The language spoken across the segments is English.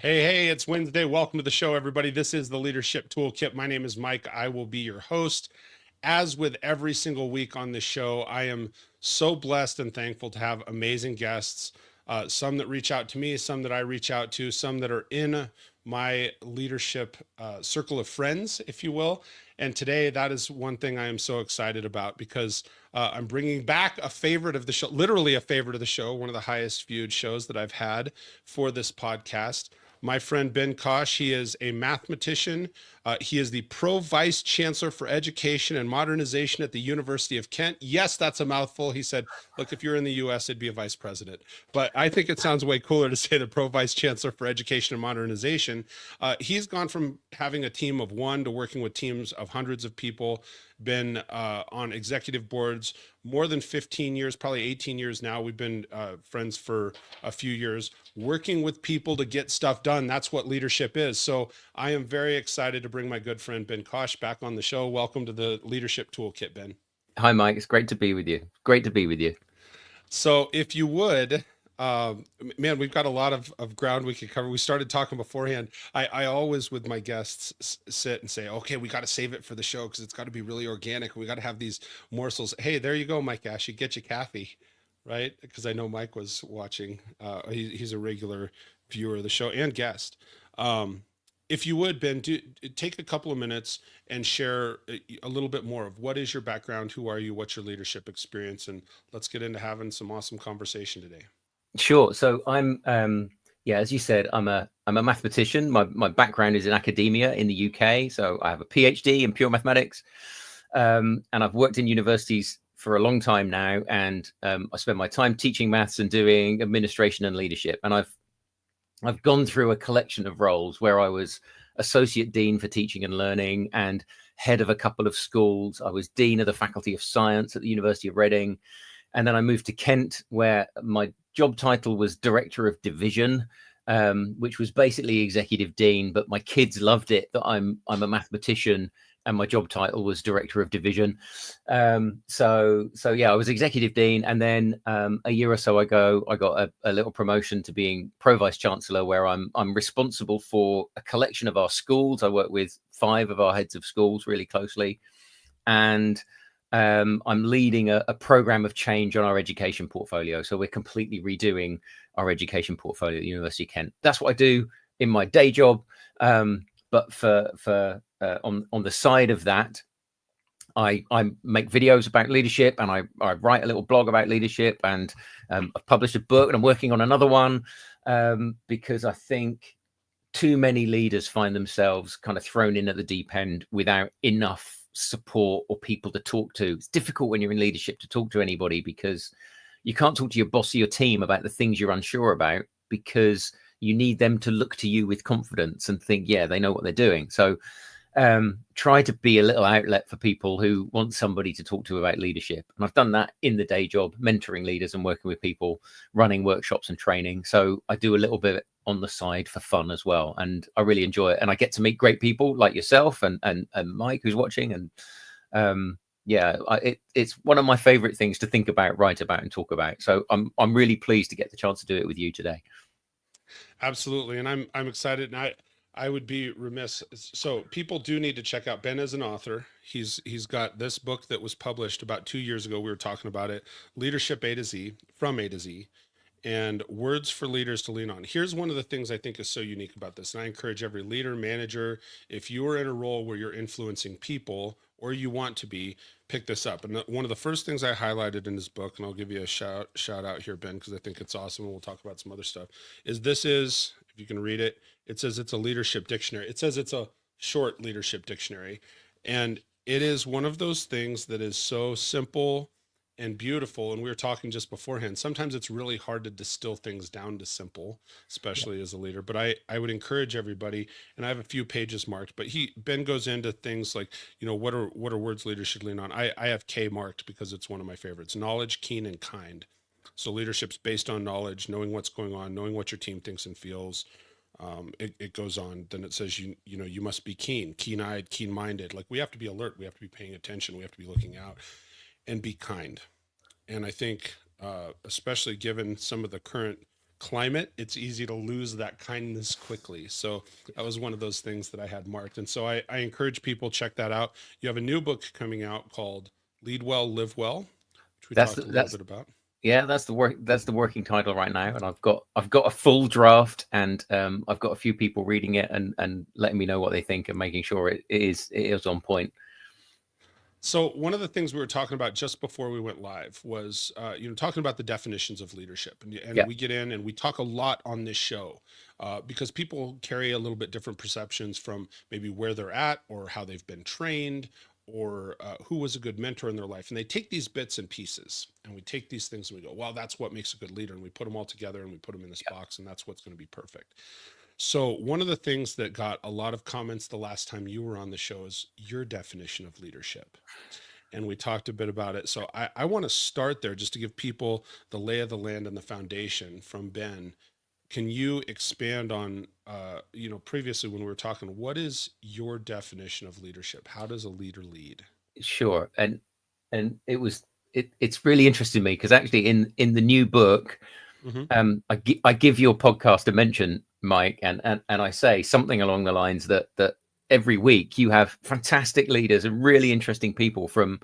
Hey, it's Wednesday. Welcome to the show, everybody. This is the Leadership Toolkit. My name is Mike. I will be your host. As with every single week on this show, I am so blessed and thankful to have amazing guests, some that reach out to me, some that I reach out to, some that are in my leadership circle of friends, if you will. And today, that is one thing I am so excited about because I'm bringing back a favorite of the show, literally a favorite of the show, one of the highest viewed shows that I've had for this podcast. My friend Ben Cosh, he is a mathematician. He is the Pro Vice Chancellor for Education and Modernization at the University of Kent. Yes, that's a mouthful. He said, look, if you're in the US, it'd be a vice president. But I think it sounds way cooler to say the Pro Vice Chancellor for Education and Modernization. He's gone from having a team of one to working with teams of hundreds of people, been on executive boards more than 15 years, probably 18 years now. We've been friends for a few years, working with people to get stuff done. That's what leadership is. So I am very excited to bring my good friend Ben Cosh back on the show. Welcome to the Leadership Toolkit, Ben. Hi, Mike. It's great to be with you. Great to be with you. So if you would, man, we've got a lot of ground we could cover. We started talking beforehand. I always, with my guests, sit and say, okay, we got to save it for the show because it's got to be really organic. We got to have these morsels. Hey, there you go, Mike Ashley. Get you Kathy, right? Because I know Mike was watching. He's a regular viewer of the show and guest. If you would, Ben, take a couple of minutes and share a little bit more of what is your background, who are you, what's your leadership experience, and let's get into having some awesome conversation today. Sure. So yeah, as you said, I'm a mathematician. My background is in academia in the UK. So I have a PhD in pure mathematics, and I've worked in universities for a long time now. And I spend my time teaching maths and doing administration and leadership. And I've gone through a collection of roles where I was associate dean for teaching and learning and head of a couple of schools. I was dean of the Faculty of Science at the University of Reading. And then I moved to Kent, where my job title was director of division, which was basically executive dean. But my kids loved it that I'm a mathematician, and my job title was director of division. So yeah, I was executive dean, and then a year or so ago, I got a little promotion to being Pro Vice Chancellor, where I'm responsible for a collection of our schools. I work with 5 of our heads of schools really closely, and I'm leading a program of change on our education portfolio. So we're completely redoing our education portfolio at the University of Kent. That's what I do in my day job. But on the side of that, I make videos about leadership, and I write a little blog about leadership, and I've published a book, and I'm working on another one because I think too many leaders find themselves kind of thrown in at the deep end without enough support or people to talk to. It's difficult when you're in leadership to talk to anybody because you can't talk to your boss or your team about the things you're unsure about, because you need them to look to you with confidence and think, yeah, they know what they're doing. So try to be a little outlet for people who want somebody to talk to about leadership. And I've done that in the day job, mentoring leaders and working with people, running workshops and training. So I do a little bit on the side for fun as well, and I really enjoy it. And I get to meet great people like yourself and Mike, who's watching. And yeah, it's one of my favorite things to think about, write about, and talk about. So I'm really pleased to get the chance to do it with you today. Absolutely, and I'm excited, and I would be remiss. So people do need to check out Ben as an author. He's got this book that was published about 2 years ago. We were talking about it, Leadership A to Z, from A to Z, and words for leaders to lean on. Here's one of the things I think is so unique about this, and I encourage every leader, manager, if you are in a role where you're influencing people or you want to be, pick this up. And one of the first things I highlighted in his book, and I'll give you a shout out here, Ben, because I think it's awesome, and we'll talk about some other stuff, is this is, if you can read it, it says it's a leadership dictionary. It says it's a short leadership dictionary. And it is one of those things that is so simple and beautiful. And we were talking just beforehand. Sometimes it's really hard to distill things down to simple, especially as a leader. But I would encourage everybody, and I have a few pages marked, but Ben goes into things like, what are words leaders should lean on. I have K marked because it's one of my favorites: knowledge, keen, and kind. So leadership's based on knowledge, knowing what's going on, knowing what your team thinks and feels. It goes on. Then it says, you must be keen-eyed, keen-minded. Like, we have to be alert. We have to be paying attention. We have to be looking out, and be kind. And I think, especially given some of the current climate, it's easy to lose that kindness quickly. So that was one of those things that I had marked. And so I encourage people, check that out. You have a new book coming out called Lead Well, Live Well, which we That's talked a little that's bit about. yeah, that's the working title right now, and I've got a full draft, and I've got a few people reading it and letting me know what they think and making sure it is on point. So one of the things we were talking about just before we went live was, talking about the definitions of leadership, and Yeah, we get in and we talk a lot on this show because people carry a little bit different perceptions from maybe where they're at or how they've been trained or who was a good mentor in their life, and they take these bits and pieces and we take these things and we go, well, that's what makes a good leader, and we put them all together and we put them in this box, and that's what's going to be perfect. So one of the things that got a lot of comments the last time you were on the show is your definition of leadership. And we talked a bit about it. So I want to start there just to give people the lay of the land and the foundation from Ben. Can you expand on, previously when we were talking, what is your definition of leadership? How does a leader lead? sure. And it's really interesting to me because actually in the new book, Hmm. I give your podcast a mention, Mike, and I say something along the lines that every week you have fantastic leaders and really interesting people from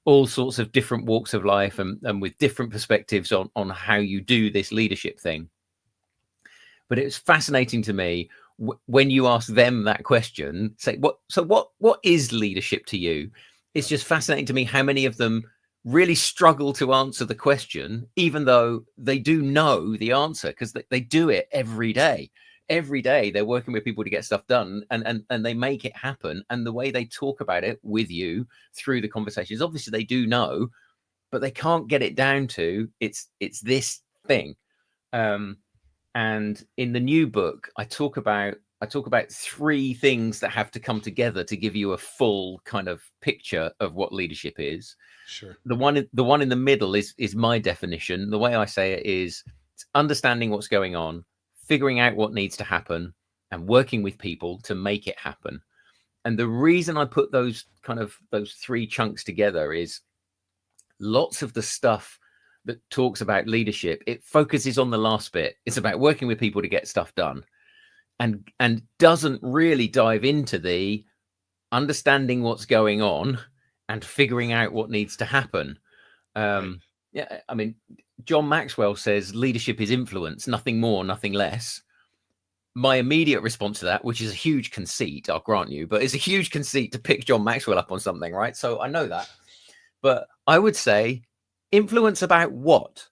all sorts of different walks of life and with different perspectives on how you do this leadership thing. But it's fascinating to me when you ask them that question, say, what is leadership to you? It's just fascinating to me how many of them really struggle to answer the question, even though they do know the answer, because they do it every day. Every day they're working with people to get stuff done, and they make it happen. And the way they talk about it with you through the conversations, obviously they do know, but they can't get it down to it's this thing. And in the new book, I talk about three things that have to come together to give you a full kind of picture of what leadership is. Sure. The one in the middle is my definition. The way I say it is it's understanding what's going on, figuring out what needs to happen, and working with people to make it happen. And the reason I put those three chunks together is lots of the stuff that talks about leadership, it focuses on the last bit. It's about working with people to get stuff done, and doesn't really dive into the understanding what's going on and figuring out what needs to happen. Right. Yeah, I mean, John Maxwell says leadership is influence, nothing more, nothing less. My immediate response to that, which is a huge conceit, I'll grant you, but it's a huge conceit to pick John Maxwell up on something, right? So I know that. But I would say influence about what?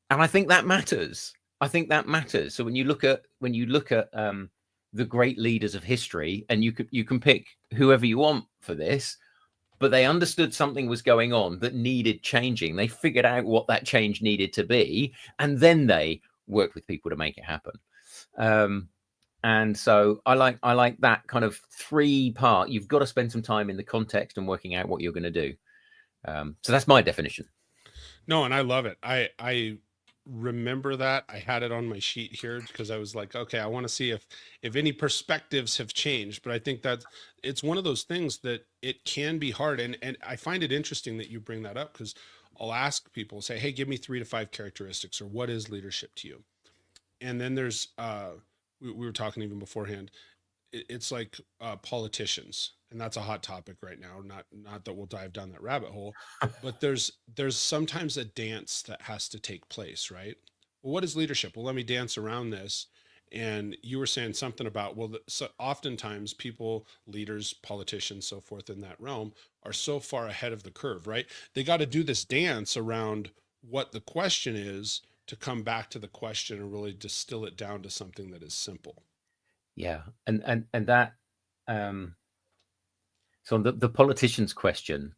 And I think that matters. So when you look at the great leaders of history, and you can pick whoever you want for this, but they understood something was going on that needed changing. They figured out what that change needed to be, and then they worked with people to make it happen. And so I like that kind of three part. You've got to spend some time in the context and working out what you're going to do. So that's my definition. No, and I love it. I remember that. I had it on my sheet here because I was like, okay, I want to see if any perspectives have changed. But I think that it's one of those things that it can be hard. And I find it interesting that you bring that up because I'll ask people, say, hey, give me 3 to 5 characteristics, or what is leadership to you? And then there's we were talking even beforehand, it's like politicians, and that's a hot topic right now. Not that we'll dive down that rabbit hole, but there's sometimes a dance that has to take place, right? Well, what is leadership? Well, let me dance around this. And you were saying something about, well, so oftentimes people, leaders, politicians, so forth in that realm are so far ahead of the curve, right? They got to do this dance around what the question is to come back to the question and really distill it down to something that is simple. Yeah, and that so on the politician's question,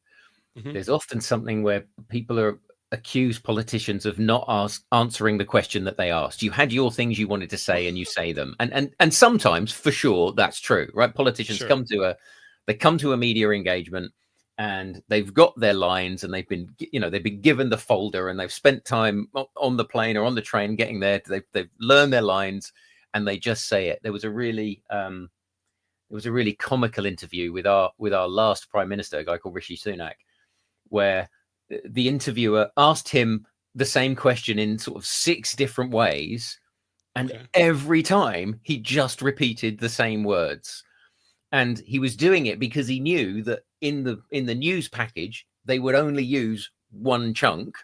Hmm. there's often something where people are accuse politicians of not answering the question that they asked. You had your things you wanted to say and you say them, and sometimes for sure that's true, right? Politicians Sure. come to a media engagement and they've got their lines and they've been given the folder and they've spent time on the plane or on the train getting there. They've learned their lines and they just say it. There was a really comical interview with our last prime minister, a guy called Rishi Sunak, where the interviewer asked him the same question in sort of 6 different ways. And Okay. every time he just repeated the same words. And he was doing it because he knew that in the news package, they would only use one chunk.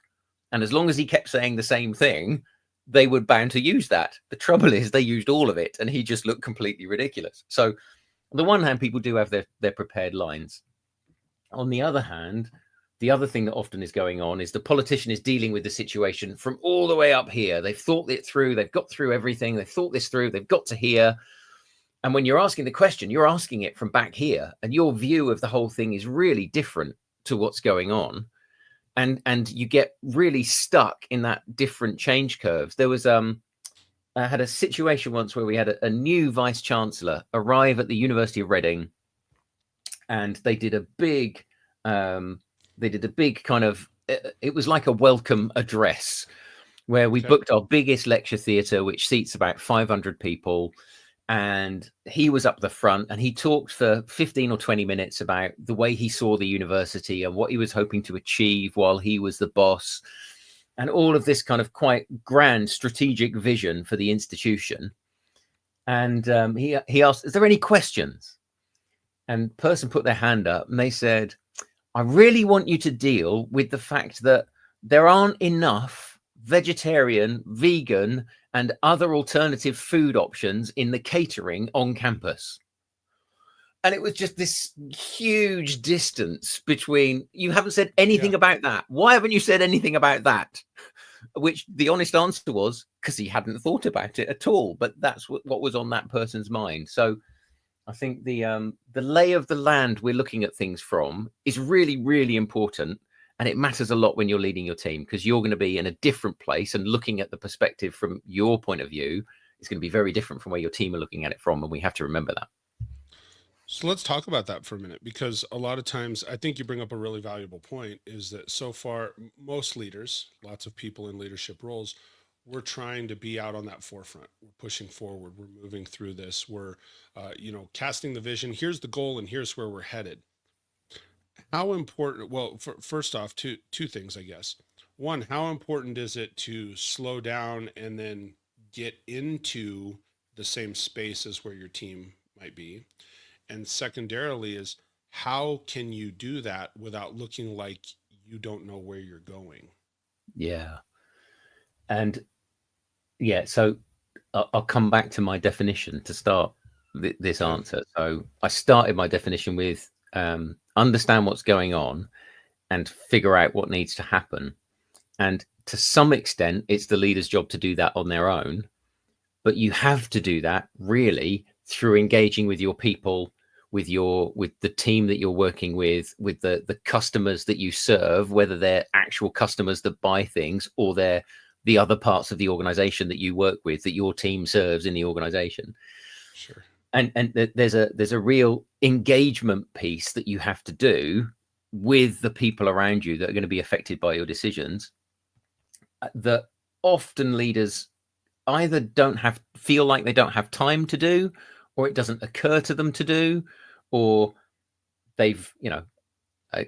And as long as he kept saying the same thing, they were bound to use that. The trouble is they used all of it and he just looked completely ridiculous. So on the one hand, people do have their prepared lines. On the other hand, the other thing that often is going on is the politician is dealing with the situation from all the way up here. They've thought it through. They've got through everything. They've thought this through. They've got to here. And when you're asking the question, you're asking it from back here. And your view of the whole thing is really different to what's going on. And you get really stuck in that different change curves. There was I had a situation once where we had a new Vice Chancellor arrive at the University of Reading, and they did a big kind of, it was like a welcome address where we booked our biggest lecture theatre, which seats about 500 people. And he was up the front and he talked for 15 or 20 minutes about the way he saw the university and what he was hoping to achieve while he was the boss, and all of this kind of quite grand strategic vision for the institution. And he asked, is there any questions? And person put their hand up and they said, I really want you to deal with the fact that there aren't enough vegetarian, vegan, and other alternative food options in the catering on campus. And it was just this huge distance between, you haven't said anything about that. Why haven't you said anything about that? Which the honest answer was because he hadn't thought about it at all. But that's what was on that person's mind. So I think the lay of the land we're looking at things from is really, really important. And it matters a lot when you're leading your team, because you're going to be in a different place, and looking at the perspective from your point of view is going to be very different from where your team are looking at it from. And we have to remember that. So let's talk about that for a minute, because a lot of times I think you bring up a really valuable point, is that so far, most leaders, lots of people in leadership roles, we're trying to be out on that forefront. We're pushing forward. We're moving through this. We're, casting the vision. Here's the goal and here's where we're headed. How important, well, first off, two things, I guess. One, how important is it to slow down and then get into the same space as where your team might be? And secondarily is, how can you do that without looking like you don't know where you're going? Yeah. And yeah, so I'll come back to my definition to start this answer. So I started my definition with understand what's going on and figure out what needs to happen. And to some extent, it's the leader's job to do that on their own. But you have to do that really through engaging with your people, with the team that you're working with the customers that you serve, whether they're actual customers that buy things or they're the other parts of the organization that you work with, that your team serves in the organization. Sure. And there's a real engagement piece that you have to do with the people around you that are going to be affected by your decisions, that often leaders either feel like they don't have time to do, or it doesn't occur to them to do, or they've,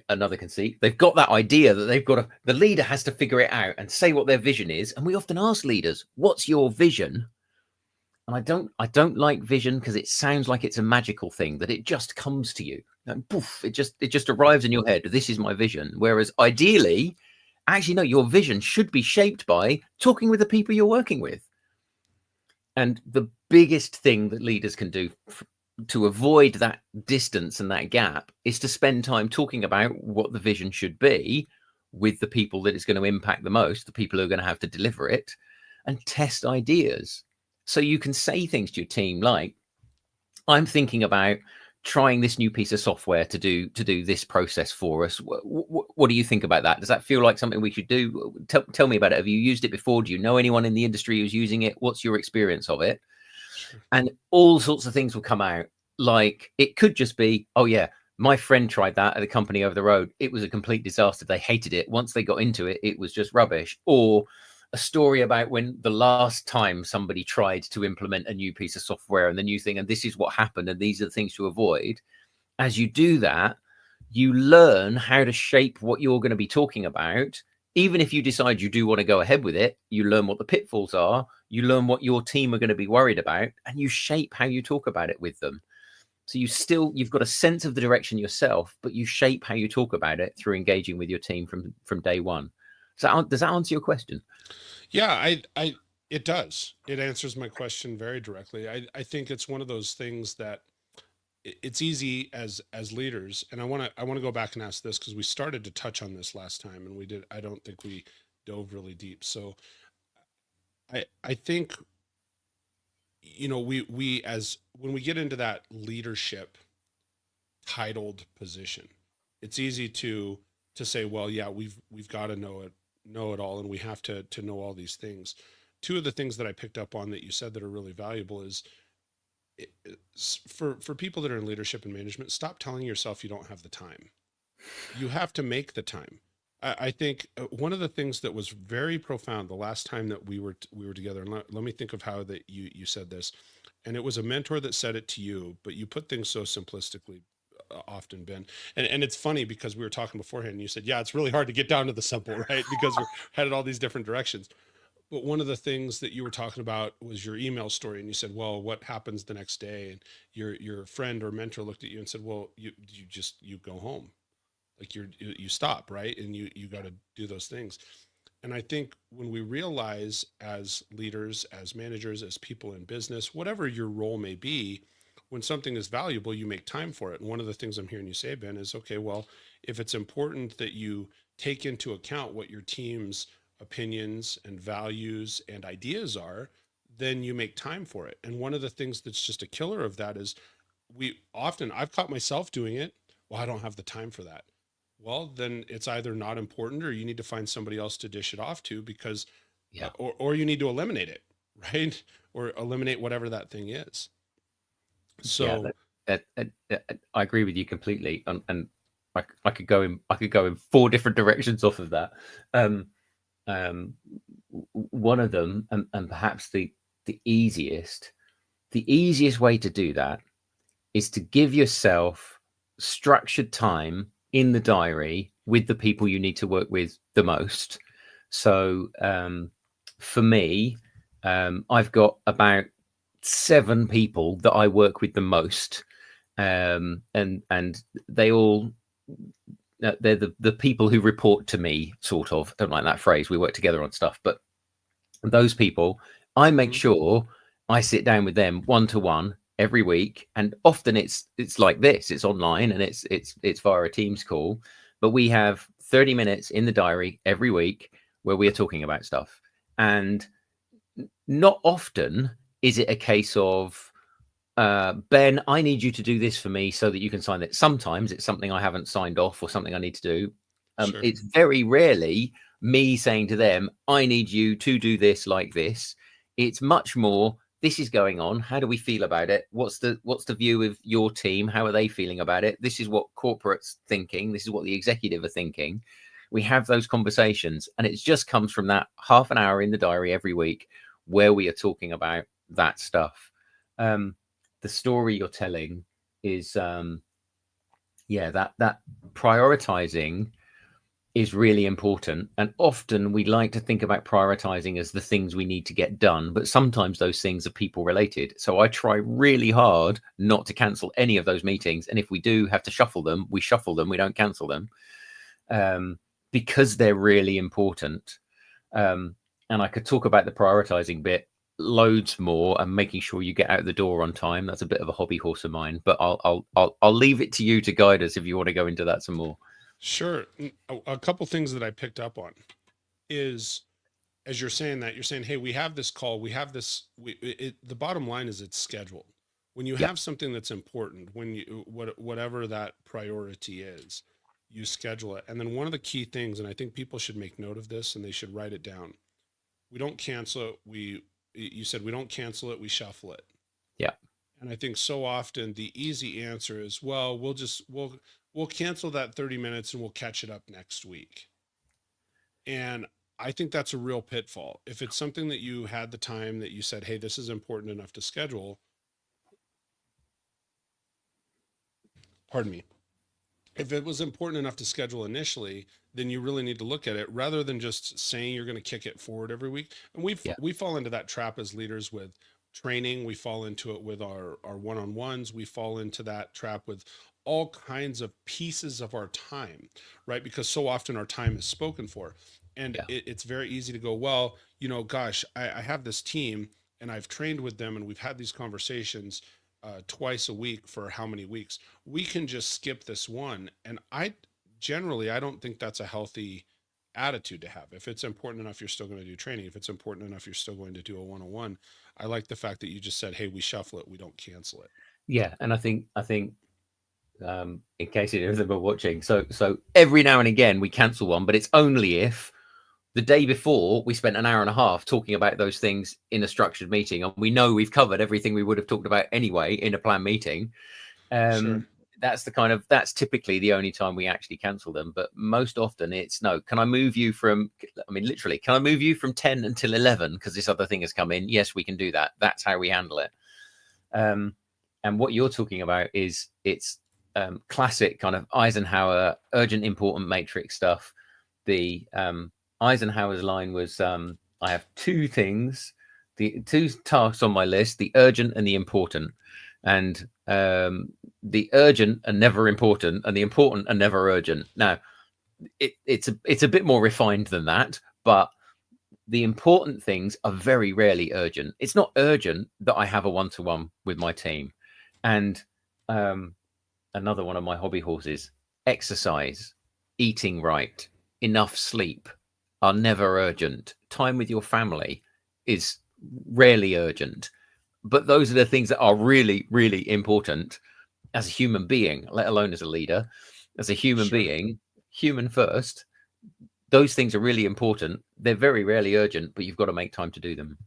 another conceit, they've got that idea that the leader has to figure it out and say what their vision is. And we often ask leaders, what's your vision? And I don't like vision because it sounds like it's a magical thing that it just comes to you. And poof, it just arrives in your head. This is my vision. Whereas ideally, actually, no, your vision should be shaped by talking with the people you're working with. And the biggest thing that leaders can do to avoid that distance and that gap is to spend time talking about what the vision should be with the people that it's going to impact the most, the people who are going to have to deliver it, and test ideas. So you can say things to your team like, I'm thinking about trying this new piece of software to do this process for us. What do you think about that? Does that feel like something we should do? Tell me about it. Have you used it before? Do you know anyone in the industry who's using it? What's your experience of it? Sure. And all sorts of things will come out. Like, it could just be, oh yeah, my friend tried that at a company over the road. It was a complete disaster. They hated it. Once they got into it, it was just rubbish. Or a story about when the last time somebody tried to implement a new piece of software and the new thing, and this is what happened, and these are the things to avoid. As you do that, you learn how to shape what you're going to be talking about even if you decide you do want to go ahead with it, you learn what the pitfalls are, you learn what your team are going to be worried about, and you shape how you talk about it with them. So you've got a sense of the direction yourself, but you shape how you talk about it through engaging with your team from day one. So does that answer your question? Yeah, it does. It answers my question very directly. I think it's one of those things that it's easy as leaders, and I want to go back and ask this because we started to touch on this last time, and I don't think we dove really deep. So I think, we as when we get into that leadership titled position, it's easy to say, well, yeah, we've got to know it all, and we have to know all these things. Two of the things that I picked up on that you said that are really valuable is, for people that are in leadership and management, stop telling yourself you don't have the time. You have to make the time. I think one of the things that was very profound the last time that we were together, and let me think of how that you said this, and it was a mentor that said it to you, but you put things so simplistically often, Ben. And it's funny because we were talking beforehand, and you said, yeah, it's really hard to get down to the simple, right? Because we're headed all these different directions. But one of the things that you were talking about was your email story, and you said, well, what happens the next day? And your friend or mentor looked at you and said, well, you go home, like you stop, right? And you got to do those things. And I think when we realize, as leaders, as managers, as people in business, whatever your role may be, when something is valuable, you make time for it. And one of the things I'm hearing you say, Ben, is, okay, well, if it's important that you take into account what your team's opinions and values and ideas are, then you make time for it. And one of the things that's just a killer of that is, I've caught myself doing it. Well, I don't have the time for that. Well, then it's either not important, or you need to find somebody else to dish it off to, because, Yeah. or you need to eliminate it, right? Or eliminate whatever that thing is. Yeah, So I agree with you completely, and I could go in four different directions off of that. Um, One of them, and perhaps the easiest way to do that is to give yourself structured time in the diary with the people you need to work with the most. So for me, I've got about 7 people that I work with the most, and they all they're the people who report to me, sort of. Don't like that phrase. We work together on stuff, but those people, I make sure I sit down with them one to one every week, and often it's like this. It's online, and it's via a Teams call, but we have 30 minutes in the diary every week where we are talking about stuff. And not often is it a case of, Ben, I need you to do this for me so that you can sign it. Sometimes it's something I haven't signed off or something I need to do. sure. It's very rarely me saying to them, I need you to do this like this. It's much more, this is going on. How do we feel about it? What's the view of your team? How are they feeling about it? This is what corporate's thinking. This is what the executive are thinking. We have those conversations, and it just comes from that half an hour in the diary every week where we are talking about that stuff. The story you're telling is that prioritizing is really important, and often we like to think about prioritizing as the things we need to get done, but sometimes those things are people related. So I try really hard not to cancel any of those meetings, and if we do have to shuffle them, we shuffle them, we don't cancel them, because they're really important. And I could talk about the prioritizing bit loads more, and making sure you get out the door on time. That's a bit of a hobby horse of mine, but I'll leave it to you to guide us if you want to go into that some more. Sure. A couple things that I picked up on is, as you're saying that, you're saying, hey, we have this call, we have this, the bottom line is it's scheduled. When you Yeah. have something that's important, when whatever that priority is, you schedule it. And then one of the key things, and I think people should make note of this and they should write it down. We don't cancel it. You said we don't cancel it, we shuffle it. Yeah. And I think so often the easy answer is, well, we'll cancel that 30 minutes and we'll catch it up next week. And I think that's a real pitfall. If it's something that you had the time, that you said, hey, this is important enough to schedule, pardon me, if it was important enough to schedule initially, then you really need to look at it rather than just saying you're going to kick it forward every week. And Yeah. we fall into that trap as leaders with training. We fall into it with our one-on-ones. We fall into that trap with all kinds of pieces of our time, right? Because so often our time is spoken for. And Yeah. it's very easy to go, well, gosh, I have this team and I've trained with them and we've had these conversations twice a week for how many weeks. We can just skip this one. And I don't think that's a healthy attitude to have. If it's important enough, you're still going to do training. If it's important enough, you're still going to do a one-on-one. I like the fact that you just said, hey, we shuffle it, we don't cancel it. Yeah. And I think in case any of them are watching, so every now and again we cancel one, but it's only if the day before we spent an hour and a half talking about those things in a structured meeting, and we know we've covered everything we would have talked about anyway in a planned meeting. Sure. That's typically the only time we actually cancel them. But most often it's no, can I move you from, literally, can I move you from 10 until 11 because this other thing has come in? Yes, we can do that. That's how we handle it. And what you're talking about is it's classic kind of Eisenhower urgent, important matrix stuff. The Eisenhower's line was, I have two things, the two tasks on my list, the urgent and the important. And the urgent are never important and the important are never urgent. Now, it's a bit more refined than that, but the important things are very rarely urgent. It's not urgent that I have a one-to-one with my team. And another one of my hobby horses, exercise, eating right, enough sleep are never urgent. Time with your family is rarely urgent. But those are the things that are really, really important as a human being, let alone as a leader. As a human being, human first, those things are really important. They're very rarely urgent, but you've got to make time to do them.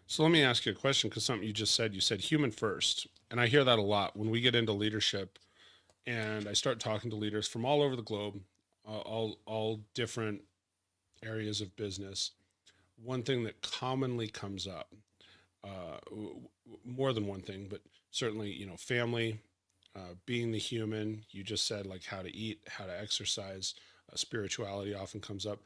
So let me ask you a question, because something you said human first. And I hear that a lot when we get into leadership and I start talking to leaders from all over the globe, all different areas of business. One thing that commonly comes up, more than one thing, but certainly, family, being the human. You just said like how to eat, how to exercise. Spirituality often comes up.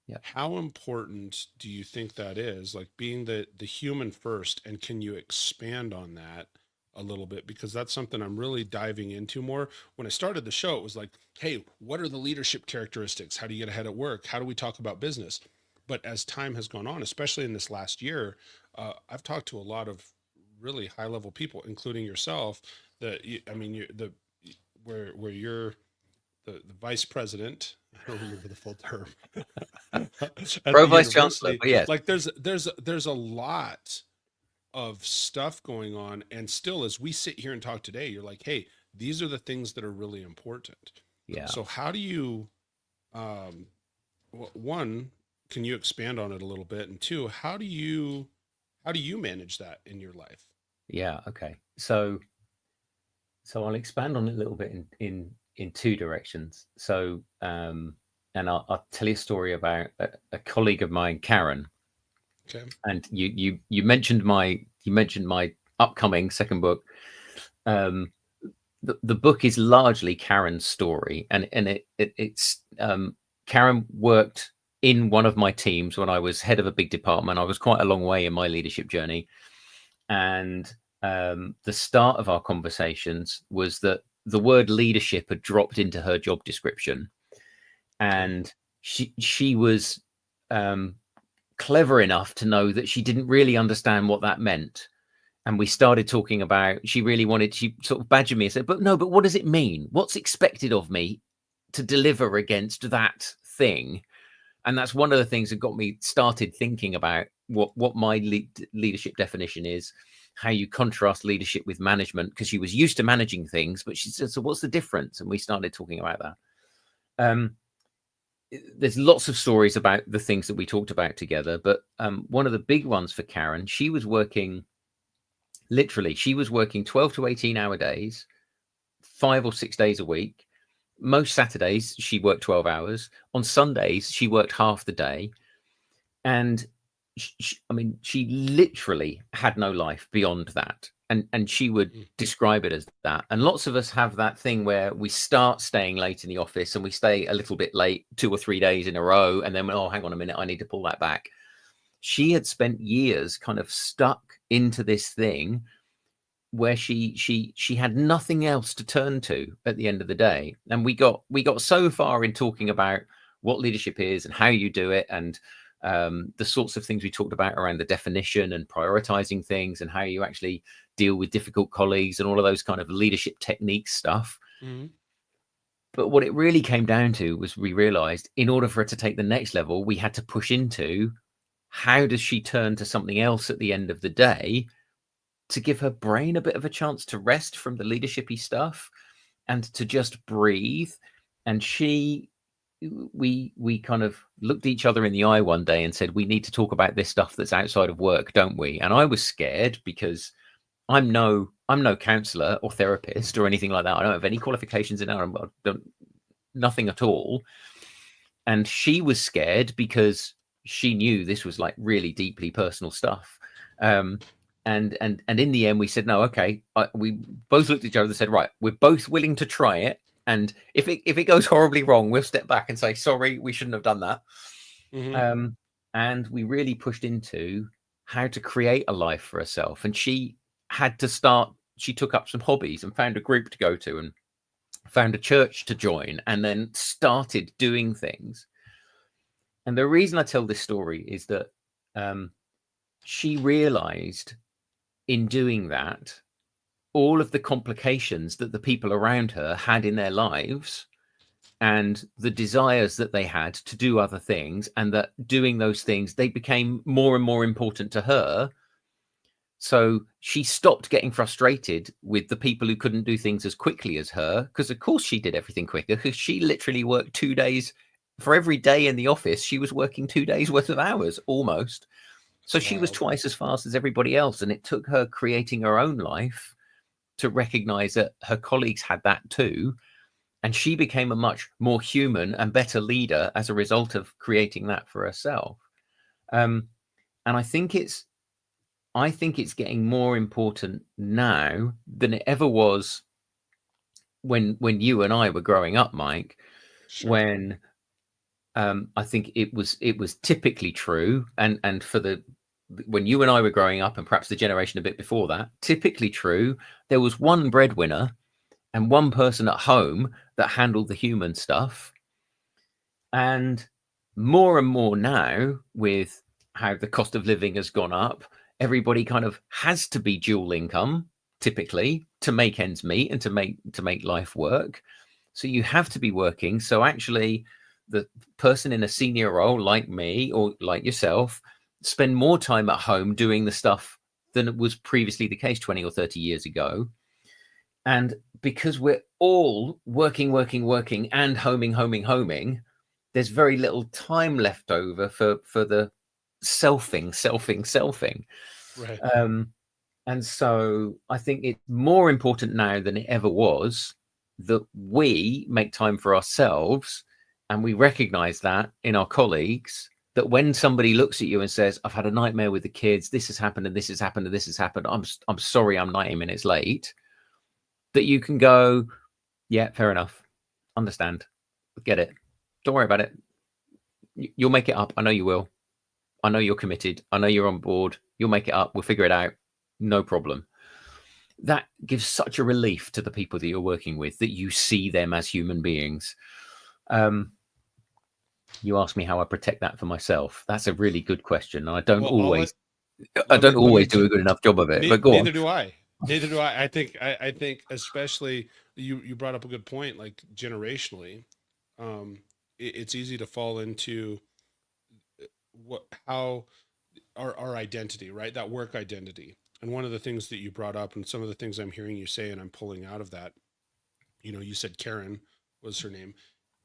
Yeah. How important do you think that is? Like being the human first, and can you expand on that a little bit? Because that's something I'm really diving into more. When I started the show, it was like, hey, what are the leadership characteristics? How do you get ahead at work? How do we talk about business? But as time has gone on, especially in this last year, I've talked to a lot of really high level people, including yourself. Where you're the vice president. I don't remember the full term. Pro Vice Chancellor, but yes. Like there's a lot of stuff going on, and still, as we sit here and talk today, you're like, hey, these are the things that are really important. Yeah. So how do you, one, can you expand on it a little bit, and two, how do you manage that in your life? Yeah. Okay. So I'll expand on it a little bit in two directions. So, and I'll tell you a story about a colleague of mine, Karen. Okay. And you mentioned my upcoming second book. The book is largely Karen's story, and it's Karen worked in one of my teams when I was head of a big department. I was quite a long way in my leadership journey, and the start of our conversations was that the word leadership had dropped into her job description, and she was clever enough to know that she didn't really understand what that meant. And we started talking about, she sort of badgered me and said, but what does it mean? What's expected of me to deliver against that thing? And that's one of the things that got me started thinking about what my leadership definition is, how you contrast leadership with management, because she was used to managing things, but she said, so what's the difference? And we started talking about that. There's lots of stories about the things that we talked about together, but one of the big ones for Karen, she was working 12 to 18 hour days, 5 or 6 days a week. Most Saturdays she worked 12 hours. On Sundays she worked half the day, and she literally had no life beyond that. and she would Mm. describe it as that. And lots of us have that thing where we start staying late in the office and we stay a little bit late 2 or 3 days in a row, and then, oh, hang on a minute, I need to pull that back. She had spent years kind of stuck into this thing where she had nothing else to turn to at the end of the day. And we got so far in talking about what leadership is and how you do it, and the sorts of things we talked about around the definition and prioritizing things and how you actually deal with difficult colleagues and all of those kind of leadership technique stuff. Mm-hmm. But what it really came down to was, we realized in order for her to take the next level, we had to push into, how does she turn to something else at the end of the day to give her brain a bit of a chance to rest from the leadershipy stuff and to just breathe. And we kind of looked each other in the eye one day and said, we need to talk about this stuff that's outside of work, don't we? And I was scared because I'm no counselor or therapist or anything like that. I don't have any qualifications in that. Nothing at all. And she was scared because she knew this was like really deeply personal stuff. And in the end, we said, no, okay. We both looked at each other and said, right, we're both willing to try it. And if it goes horribly wrong, we'll step back and say, sorry, we shouldn't have done that. Mm-hmm. And we really pushed into how to create a life for herself. And she had to start, she took up some hobbies and found a group to go to and found a church to join, and then started doing things. And the reason I tell this story is that she realized in doing that all of the complications that the people around her had in their lives and the desires that they had to do other things, and that doing those things, they became more and more important to her. So she stopped getting frustrated with the people who couldn't do things as quickly as her, because of course she did everything quicker, because she literally worked 2 days for every day in the office. She was working 2 days worth of hours almost. So she was twice as fast as everybody else. And it took her creating her own life to recognize that her colleagues had that too. And she became a much more human and better leader as a result of creating that for herself. And I think it's getting more important now than it ever was when you and I were growing up, Mike. Sure. When I think it was typically true, and when you and I were growing up, and perhaps the generation a bit before that, typically true, there was one breadwinner and one person at home that handled the human stuff. And more now, with how the cost of living has gone up, everybody kind of has to be dual income typically to make ends meet and to make life work. So you have to be working. So actually, the person in a senior role like me or like yourself spend more time at home doing the stuff than it was previously the case 20 or 30 years ago. And because we're all working and homing, there's very little time left over for the selfing. Right. And so I think it's more important now than it ever was that we make time for ourselves, and we recognize that in our colleagues, that when somebody looks at you and says, I've had a nightmare with the kids, this has happened and this has happened and this has happened, I'm sorry, I'm 90 minutes late, that you can go, yeah, fair enough, understand, get it, don't worry about it, you'll make it up, I know you will, I know you're committed, I know you're on board, you'll make it up, we'll figure it out, no problem. That gives such a relief to the people that you're working with, that you see them as human beings. You asked me how I protect that for myself. That's a really good question. And I don't always do a good enough job of it, but go on. Neither do I. I think especially you brought up a good point, like generationally, it's easy to fall into how our identity, right? That work identity. And one of the things that you brought up, and some of the things I'm hearing you say, and I'm pulling out of that, you said Karen was her name.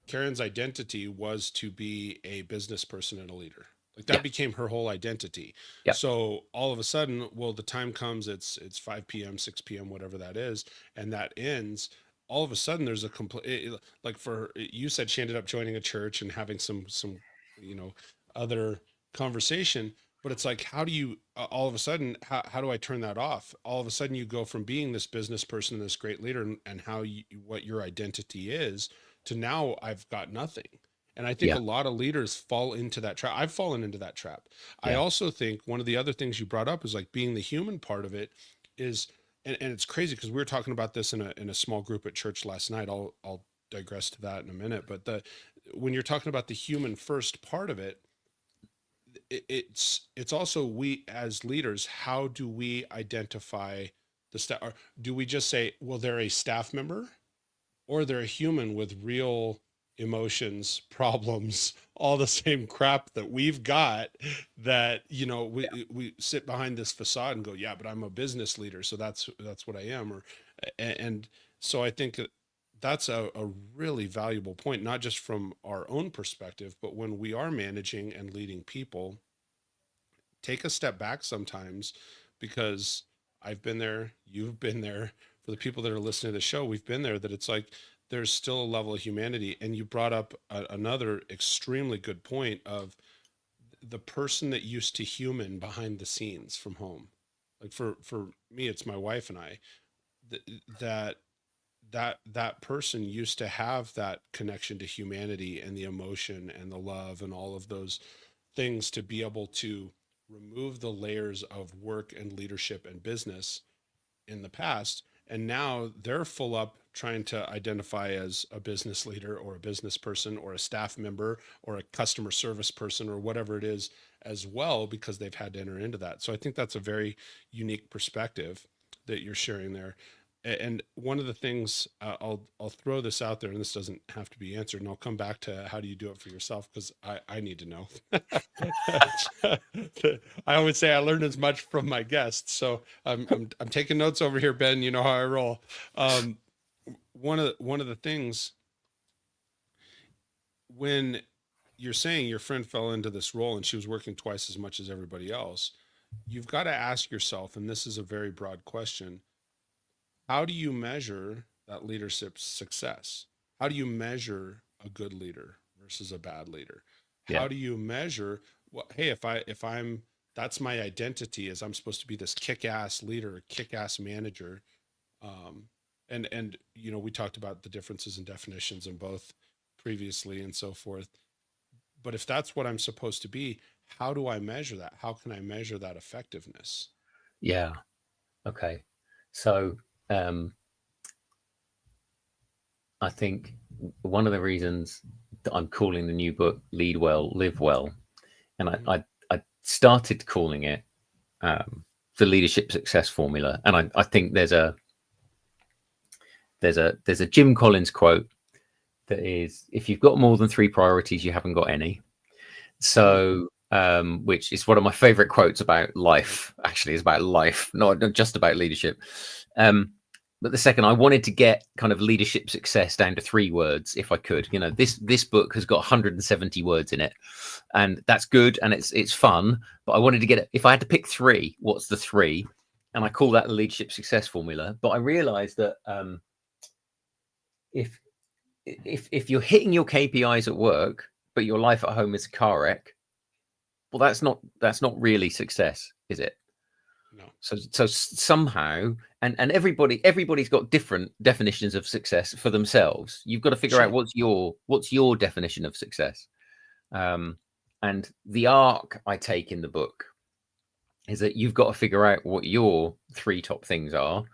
Karen's identity was to be a business person and a leader. Like that became her whole identity. Yeah. So all of a sudden, well, the time comes, it's 5 p.m., 6 p.m., whatever that is, and that ends. All of a sudden there's a complete, like for, you said she ended up joining a church and having some, other conversation. but it's like, how do you all of a sudden, how do I turn that off? All of a sudden you go from being this business person, this great leader, and how you, what your identity is, to now I've got nothing. And I think Yeah. a lot of leaders fall into that trap. I've fallen into that trap. I Yeah. also think one of the other things you brought up is like being the human part of it is, and it's crazy because we were talking about this in a small group at church last night. I'll digress to that in a minute. But when you're talking about the human first part of it, it's also, we as leaders, how do we identify the staff? Or do we just say, well, they're a staff member, or they're a human with real emotions, problems, all the same crap that we've got, that, you know, we sit behind this facade and go, yeah, but I'm a business leader, so that's what I am. Or and so I think that's a really valuable point, not just from our own perspective, but when we are managing and leading people, take a step back sometimes, because I've been there, you've been there. For the people that are listening to the show, we've been there, that it's like there's still a level of humanity. And you brought up another extremely good point of the person that used to human behind the scenes from home. Like for me, it's my wife and I, that that person used to have that connection to humanity and the emotion and the love and all of those things, to be able to remove the layers of work and leadership and business in the past. And now they're full up trying to identify as a business leader or a business person or a staff member or a customer service person or whatever it is as well, because they've had to enter into that. So I think that's a very unique perspective that you're sharing there. And one of the things, I'll throw this out there, and this doesn't have to be answered, and I'll come back to how do you do it for yourself, because I need to know. I always say I learn as much from my guests, so I'm taking notes over here, Ben. You know how I roll. One of the things, when you're saying your friend fell into this role and she was working twice as much as everybody else, you've got to ask yourself, and this is a very broad question: how do you measure that leadership success? How do you measure a good leader versus a bad leader? Yeah. How do you measure, well, hey, if I'm that's my identity, is I'm supposed to be this kick-ass leader, kick-ass manager. And you know, we talked about the differences in definitions in both previously and so forth. But if that's what I'm supposed to be, how do I measure that? How can I measure that effectiveness? Yeah. Okay. So I think one of the reasons that I'm calling the new book Lead Well, Live Well, and I started calling it the Leadership Success Formula. And I think there's a Jim Collins quote that is, if you've got more than 3 priorities, you haven't got any. So which is one of my favorite quotes about life. Actually, is about life, not just about leadership. But the second, I wanted to get kind of leadership success down to 3 words if I could. You know, this book has got 170 words in it, and that's good and it's fun. But I wanted to get it. If I had to pick 3, what's the 3? And I call that the Leadership Success Formula. But I realized that if you're hitting your KPIs at work, but your life at home is a car wreck, well, that's not really success, is it? No. So somehow, and everybody's got different definitions of success for themselves. You've got to figure out what's your definition of success. And the arc I take in the book is that you've got to figure out what your 3 top things are,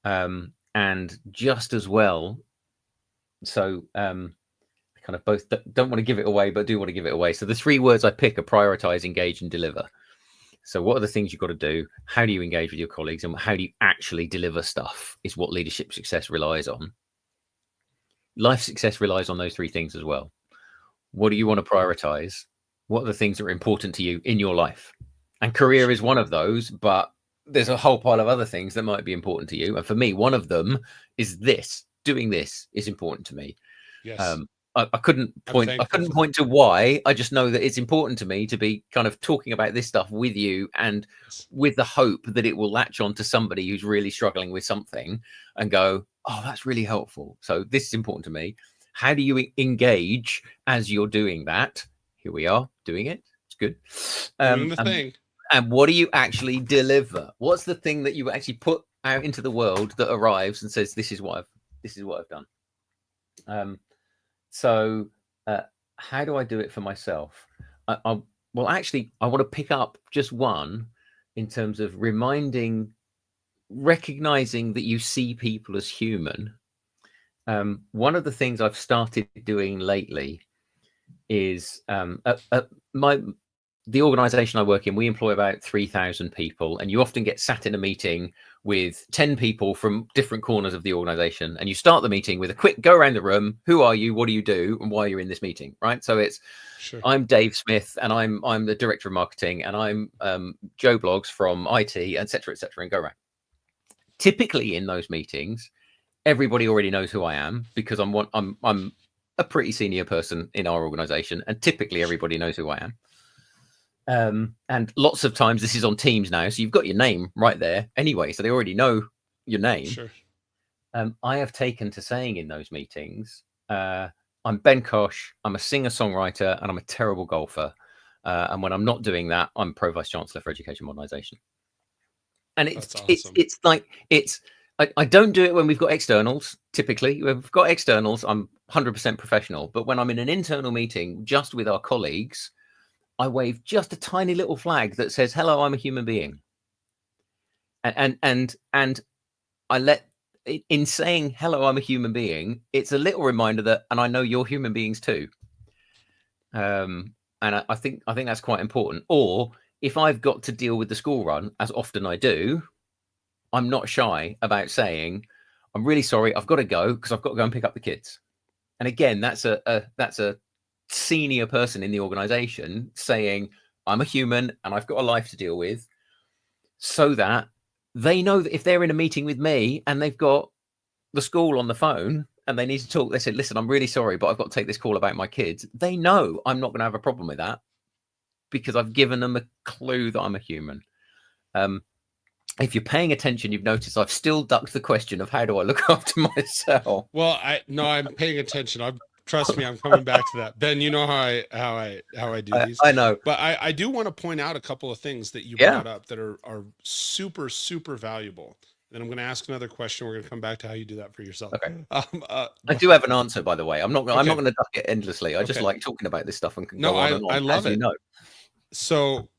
and just as well. So kind of both don't want to give it away, but do want to give it away. So the 3 words I pick are prioritize, engage, and deliver. So what are the things you've got to do? How do you engage with your colleagues? And how do you actually deliver stuff is what leadership success relies on. Life success relies on those 3 things as well. What do you want to prioritize? What are the things that are important to you in your life? And career is one of those, but there's a whole pile of other things that might be important to you. And for me, one of them is this. Doing this is important to me. Yes. I couldn't point to why. I just know that it's important to me to be kind of talking about this stuff with you, and with the hope that it will latch on to somebody who's really struggling with something and go, oh, that's really helpful. So this is important to me. How do you engage as you're doing that? Here we are doing it. It's good. Doing the thing. And what do you actually deliver? What's the thing that you actually put out into the world that arrives and says, this is what I've done? So how do I do it for myself? Well, actually, I want to pick up just one in terms of recognizing that you see people as human. One of the things I've started doing lately is the organization I work in, we employ about 3,000 people, and you often get sat in a meeting with 10 people from different corners of the organization, and you start the meeting with a quick go around the room. Who are you? What do you do? And why you're in this meeting, right? So it's, sure. I'm Dave Smith, and I'm the director of marketing, and I'm Joe Blogs from IT, et cetera, and go around. Typically in those meetings, everybody already knows who I am because I'm a pretty senior person in our organization, and typically everybody knows who I am. And lots of times this is on Teams now, so you've got your name right there anyway, so they already know your name. Sure. I have taken to saying in those meetings, I'm Ben Cosh, I'm a singer-songwriter, and I'm a terrible golfer. And when I'm not doing that, I'm Pro Vice Chancellor for Education and Modernization. And it's like, I don't do it when we've got externals. Typically, when we've got externals, I'm 100% professional. But when I'm in an internal meeting just with our colleagues, I wave just a tiny little flag that says, hello, I'm a human being. And I let, in saying, hello, I'm a human being, it's a little reminder that, and I know you're human beings too. And I think that's quite important. Or if I've got to deal with the school run, as often I do, I'm not shy about saying, I'm really sorry, I've got to go because I've got to go and pick up the kids. And again, that's a senior person in the organization saying, I'm a human and I've got a life to deal with, so that they know that if they're in a meeting with me and they've got the school on the phone and they need to talk, they said, listen, I'm really sorry, but I've got to take this call about my kids. They know I'm not going to have a problem with that because I've given them a clue that I'm a human. If you're paying attention, you've noticed I've still ducked the question of how do I look after myself? Well, I'm paying attention. Trust me, I'm coming back to that. Ben, you know how I do these. I know. But I do want to point out a couple of things that you brought up that are super, super valuable. Then I'm going to ask another question. We're going to come back to how you do that for yourself. Okay. I do have an answer, by the way. I'm not going to duck it endlessly. I just like talking about this stuff and can go on and on. I love it. You know. So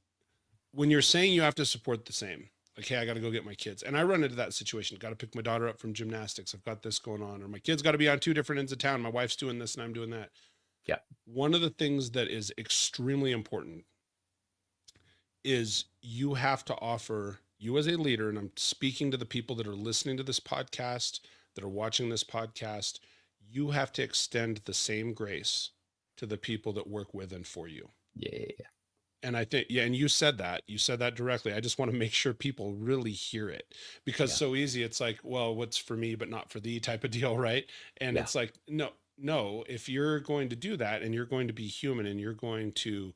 when you're saying you have to support the same, okay, I got to go get my kids. And I run into that situation. Got to pick my daughter up from gymnastics. I've got this going on, or my kids got to be on two different ends of town. My wife's doing this and I'm doing that. Yeah. One of the things that is extremely important is you have to offer, you as a leader, and I'm speaking to the people that are listening to this podcast, that are watching this podcast, you have to extend the same grace to the people that work with and for you. Yeah. And I think, and you said that directly. I just want to make sure people really hear it, because so easy. It's like, well, what's for me, but not for thee type of deal. Right. And it's like, no, if you're going to do that and you're going to be human and you're going to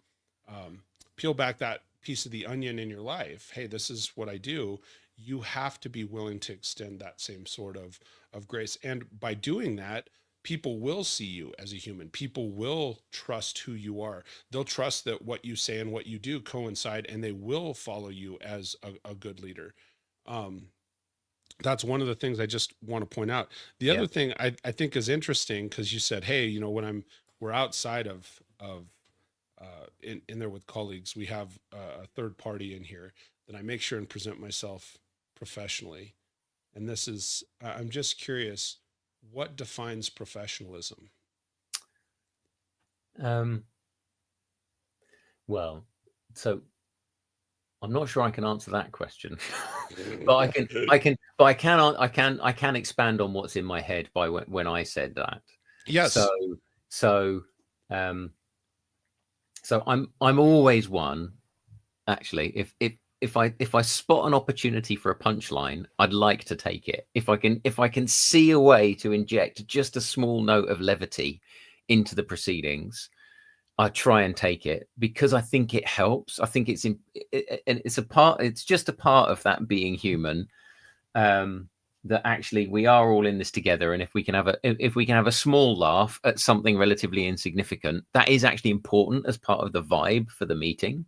peel back that piece of the onion in your life, hey, this is what I do. You have to be willing to extend that same sort of grace. And by doing that, people will see you as a human. People will trust who you are. They'll trust that what you say and what you do coincide, and they will follow you as a good leader. That's one of the things I just want to point out. The other thing I think is interesting, because you said, hey, you know, when we're outside of in there with colleagues, we have a third party in here, that I make sure and present myself professionally. And this is, I'm just curious, what defines professionalism? Well, so I'm not sure I can answer that question, but I can expand on what's in my head by when I said that. Yes. So I'm always one, actually. If I spot an opportunity for a punchline, I'd like to take it. If I can see a way to inject just a small note of levity into the proceedings, I try and take it, because I think it helps. I think it's just a part of that being human. that actually we are all in this together, and if we can have a small laugh at something relatively insignificant, that is actually important as part of the vibe for the meeting.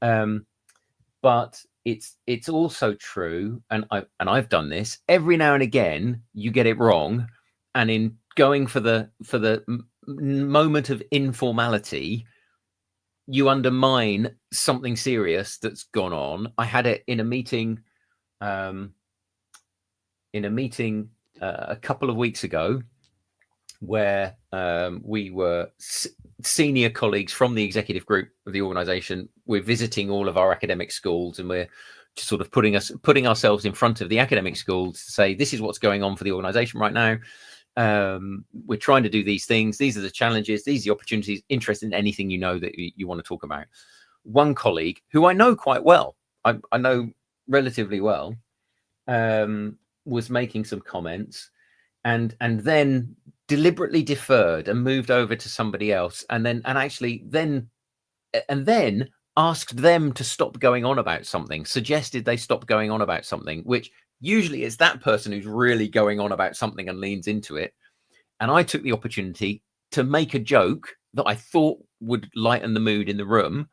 But it's also true, and I've done this every now and again. You get it wrong, and in going for the moment of informality, you undermine something serious that's gone on. I had it in a meeting. A couple of weeks ago, where we were senior colleagues from the executive group of the organization. We're visiting all of our academic schools, and we're just sort of putting ourselves in front of the academic schools to say, this is what's going on for the organization right now. We're trying to do these things. These are the challenges. These are the opportunities. Interested in anything that you want to talk about. One colleague who I know quite well, I know relatively well, was making some comments, and then deliberately deferred and moved over to somebody else, and then asked them to stop going on about something, suggested they stop going on about something, which usually is that person who's really going on about something and leans into it. And I took the opportunity to make a joke that I thought would lighten the mood in the room,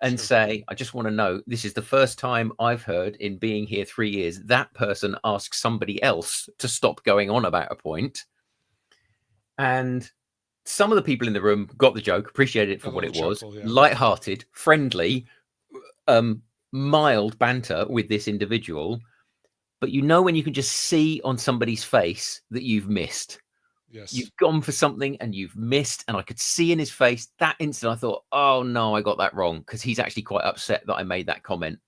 and say, I just want to know, this is the first time I've heard in being here 3 years, that person asks somebody else to stop going on about a point. And some of the people in the room got the joke, appreciated it for what it was, lighthearted, friendly, mild banter with this individual. But when you can just see on somebody's face that you've missed. Yes. You've gone for something and you've missed, and I could see in his face that instant I thought, oh no, I got that wrong, because he's actually quite upset that I made that comment.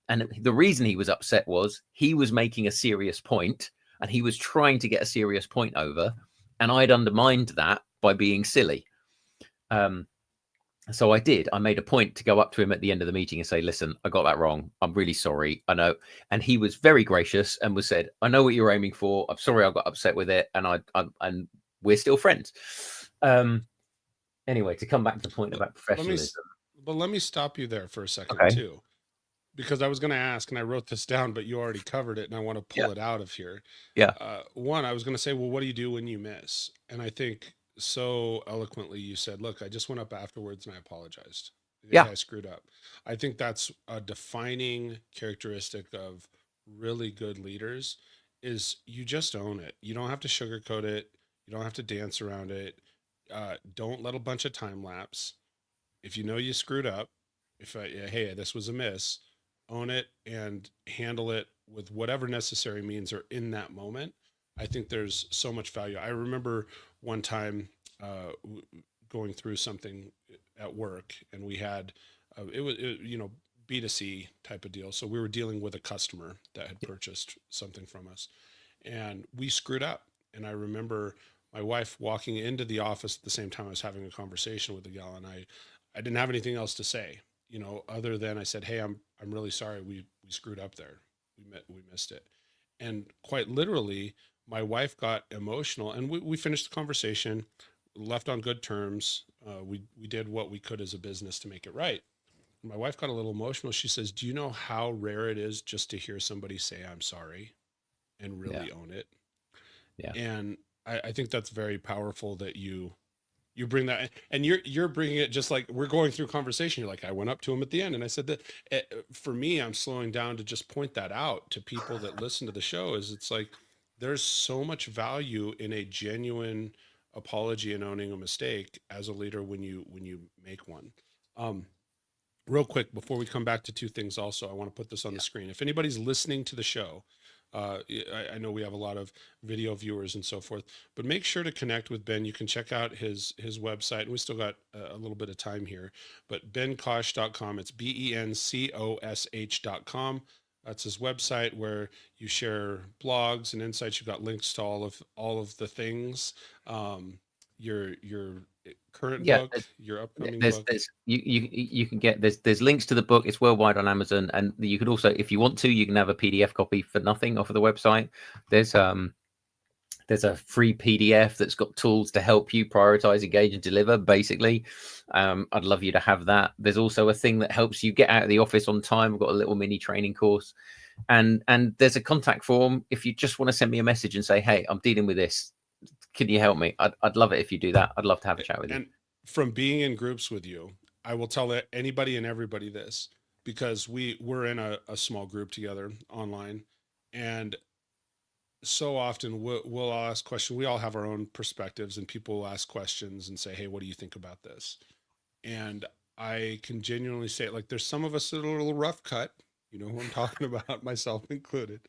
And the reason he was upset was he was making a serious point, and he was trying to get a serious point over, and I'd undermined that by being silly. So I made a point to go up to him at the end of the meeting and say, listen, I got that wrong. I'm really sorry. I know. And he was very gracious and said, I know what you're aiming for. I'm sorry I got upset with it. And we're still friends. Anyway, to come back to the point about professionalism. Let me stop you there for a second too, because I was going to ask, and I wrote this down, but you already covered it, and I want to pull it out of here. Yeah. One, I was going to say, well, what do you do when you miss? And I think so eloquently you said, look, I just went up afterwards and I apologized. I screwed up. I think that's a defining characteristic of really good leaders, is you just own it. You don't have to sugarcoat it. You don't have to dance around it. Don't let a bunch of time lapse. If you know you screwed up, hey, this was a miss, own it and handle it with whatever necessary means are in that moment. I think there's so much value. I remember one time going through something at work, and we had it was B2C type of deal. So we were dealing with a customer that had purchased something from us, and we screwed up. And I remember my wife walking into the office at the same time I was having a conversation with the gal, and I didn't have anything else to say, other than I said, hey, I'm really sorry. We screwed up there. We missed it. And quite literally, my wife got emotional, and we finished the conversation, left on good terms. We did what we could as a business to make it right. My wife got a little emotional. She says, do you know how rare it is just to hear somebody say, I'm sorry, and really own it? Yeah. And I think that's very powerful that you bring that, and you're bringing it just like we're going through conversation. You're like, I went up to him at the end and I said that. For me, I'm slowing down to just point that out to people that listen to the show. It's like, there's so much value in a genuine apology and owning a mistake as a leader when you make one. Real quick, before we come back to two things also, I want to put this on the screen. If anybody's listening to the show, I know we have a lot of video viewers and so forth, but make sure to connect with Ben. You can check out his website, and we still got a little bit of time here, but bencosh.com. It's bencosh.com. That's his website, where you share blogs and insights. You've got links to all of the things. Your current book, your upcoming book. You can get there's links to the book. It's worldwide on Amazon, and you could also, if you want to, you can have a PDF copy for nothing off of the website. There's a free PDF that's got tools to help you prioritize, engage, and deliver, basically. I'd love you to have that. There's also a thing that helps you get out of the office on time. We've got a little mini training course. And there's a contact form if you just want to send me a message and say, hey, I'm dealing with this, can you help me? I'd love it if you do that. I'd love to have a chat with you. And from being in groups with you, I will tell anybody and everybody this, because we're in a small group together online, and so often we'll ask questions. We all have our own perspectives, and people will ask questions and say, hey, what do you think about this? And I can genuinely say, like, there's some of us that are a little rough cut, you know who I'm talking about, myself included.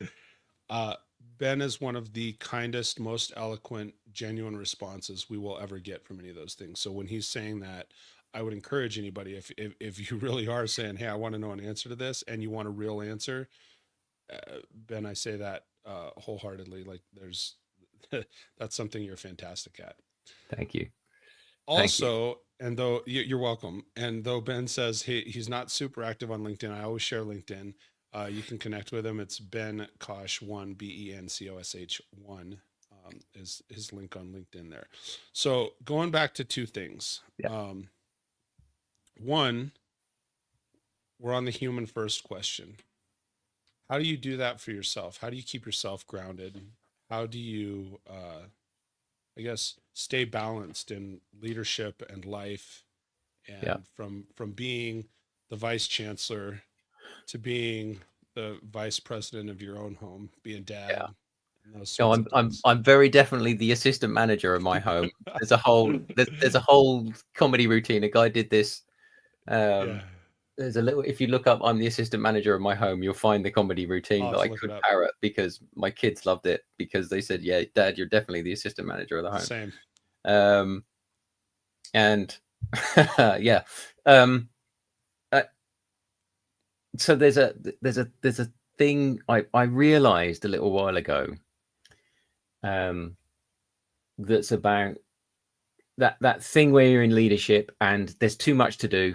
Ben is one of the kindest, most eloquent, genuine responses we will ever get from any of those things. So when he's saying that, I would encourage anybody, if you really are saying, hey, I want to know an answer to this, and you want a real answer, Ben, I say that wholeheartedly. Like, there's that's something you're fantastic at. Thank you. Also, and though you're welcome, and though Ben says he's not super active on LinkedIn, I always share LinkedIn. You can connect with him. It's Ben Cosh 1, BENCOSH 1 is his link on LinkedIn there. So going back to two things. Yeah. One, we're on the human first question. How do you do that for yourself? How do you keep yourself grounded? How do you, I guess, stay balanced in leadership and life, and from being the vice chancellor to being the vice president of your own home, being dad? Yeah. No, I'm very definitely the assistant manager of my home. There's a whole there's a whole comedy routine. A guy did this. There's a little, if you look up I'm the assistant manager of my home, you'll find the comedy routine that I could parrot, because my kids loved it, because they said, yeah, Dad, you're definitely the assistant manager of the home. Same. And yeah. So there's a thing I realized a little while ago, that's about that thing where you're in leadership and there's too much to do.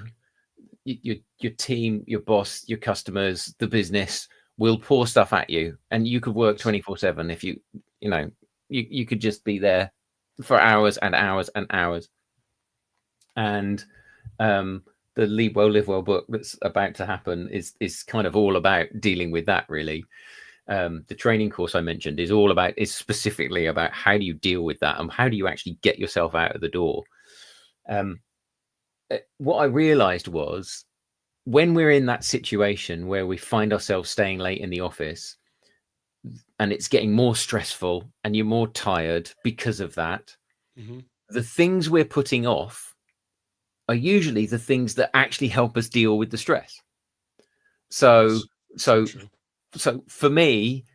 Your team, your boss, your customers, the business will pour stuff at you, and you could work 24/7 if you could just be there for hours and hours and hours. And the Lead Well, Live Well book that's about to happen is kind of all about dealing with that, really. The training course I mentioned is specifically about how do you deal with that, and how do you actually get yourself out of the door. What I realized was, when we're in that situation where we find ourselves staying late in the office and it's getting more stressful and you're more tired because of that, the things we're putting off are usually the things that actually help us deal with the stress. So for me,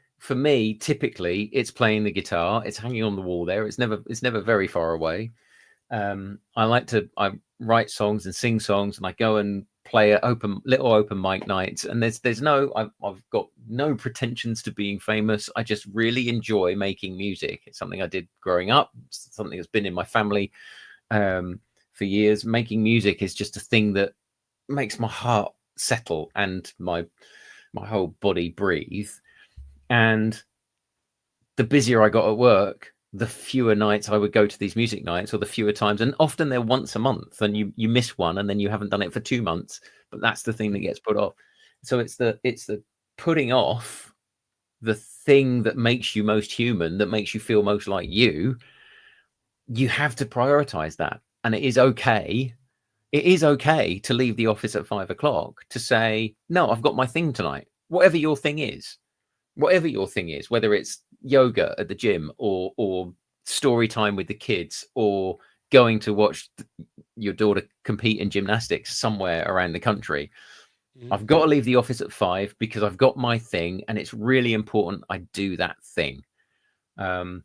typically it's playing the guitar. It's hanging on the wall there. It's never very far away. I write songs and sing songs, and I go and play at little open mic nights. And I've got no pretensions to being famous. I just really enjoy making music. It's something I did growing up, something that's been in my family for years. Making music is just a thing that makes my heart settle and my whole body breathe. And the busier I got at work, the fewer nights I would go to these music nights, or the fewer times, and often they're once a month, and you miss one, and then you haven't done it for 2 months. But that's the thing that gets put off. So it's the putting off the thing that makes you most human, that makes you feel most like you. You have to prioritize that, and it is okay. It is okay to leave the office at 5 o'clock to say, no, I've got my thing tonight. Whatever your thing is, whether it's yoga at the gym, or story time with the kids, or going to watch your daughter compete in gymnastics somewhere around the country. I've got to leave the office at 5 because I've got my thing, and it's really important I do that thing. And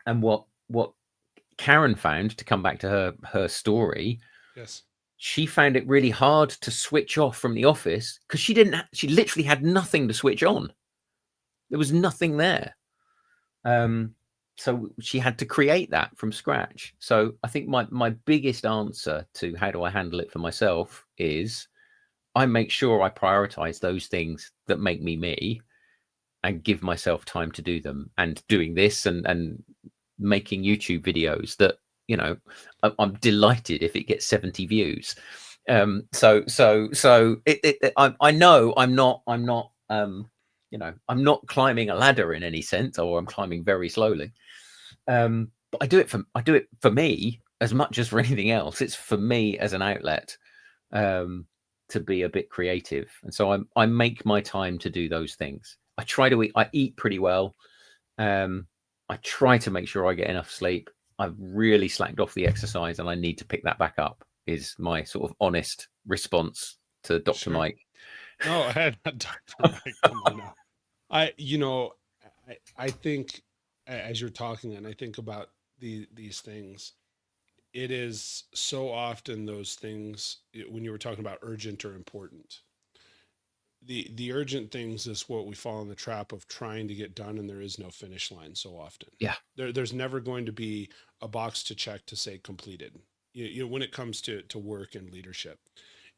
what Karen found, to come back to her story, yes, she found it really hard to switch off from the office because she literally had nothing to switch on. There was nothing there. So she had to create that from scratch. So I think my biggest answer to how do I handle it for myself is I make sure I prioritize those things that make me me, and give myself time to do them. And doing this and making YouTube videos that, I'm delighted if it gets 70 views. So I know I'm not I'm not climbing a ladder in any sense, or I'm climbing very slowly. But I do it for me as much as for anything else. It's for me as an outlet to be a bit creative, and so I make my time to do those things. I try to eat. I eat pretty well. I try to make sure I get enough sleep. I've really slacked off the exercise, and I need to pick that back up. Is my sort of honest response to Dr. Sure. Mike. No, I had Dr. Mike. Come on now. I think as you're talking and I think about these things, it is so often those things when you were talking about urgent or important. The urgent things is what we fall in the trap of trying to get done, and there is no finish line so often. Yeah. There's never going to be a box to check to say completed. When it comes to work and leadership,